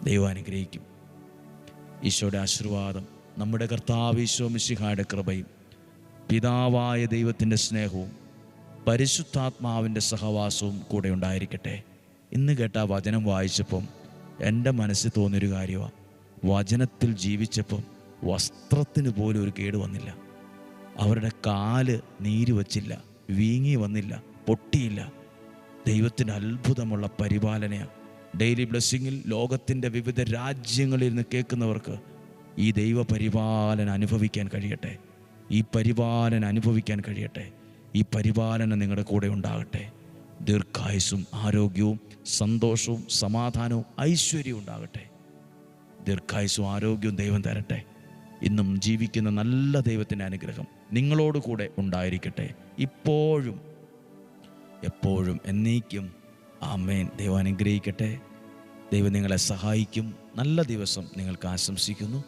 ദൈവം അനുഗ്രഹിക്കും. ഈശോയുടെ ആശീർവാദം, നമ്മുടെ കർത്താവ് ഈശോ മിശിഹായുടെ കൃപയും പിതാവായ ദൈവത്തിൻ്റെ സ്നേഹവും പരിശുദ്ധാത്മാവിൻ്റെ സഹവാസവും കൂടെ ഉണ്ടായിരിക്കട്ടെ. ഇന്ന് കേട്ട വചനം വായിച്ചപ്പം എൻ്റെ മനസ്സിൽ തോന്നിയൊരു കാര്യമാണ്, വചനത്തിൽ ജീവിച്ചപ്പം വസ്ത്രത്തിന് പോലും ഒരു കേട് വന്നില്ല. അവരുടെ കാല് നീര് വച്ചില്ല, വീങ്ങി വന്നില്ല, പൊട്ടിയില്ല. ദൈവത്തിൻ്റെ അത്ഭുതമുള്ള പരിപാലനയാണ്. ഡെയിലി ബ്ലെസ്സിങ്ങിൽ ലോകത്തിൻ്റെ വിവിധ രാജ്യങ്ങളിൽ നിന്ന് കേൾക്കുന്നവർക്ക് ഈ ദൈവപരിപാലന അനുഭവിക്കാൻ കഴിയട്ടെ. ഈ പരിപാലന അനുഭവിക്കാൻ കഴിയട്ടെ. ഈ പരിപാലന നിങ്ങളുടെ കൂടെ ഉണ്ടാകട്ടെ. ദീർഘായുസ്സും ആരോഗ്യവും സന്തോഷവും സമാധാനവും ഐശ്വര്യവും ഉണ്ടാകട്ടെ. ദീർഘായുസ്സും ആരോഗ്യവും ദൈവം തരട്ടെ. ഇന്നും ജീവിക്കുന്ന നല്ല ദൈവത്തിൻ്റെ അനുഗ്രഹം നിങ്ങളോട് കൂടെ ഉണ്ടായിരിക്കട്ടെ, ഇപ്പോഴും എപ്പോഴും എന്നേക്കും. ആമേൻ. ദൈവം അനുഗ്രഹിക്കട്ടെ. ദൈവം നിങ്ങളെ സഹായിക്കും. നല്ല ദിവസം നിങ്ങൾക്ക് ആശംസിക്കുന്നു.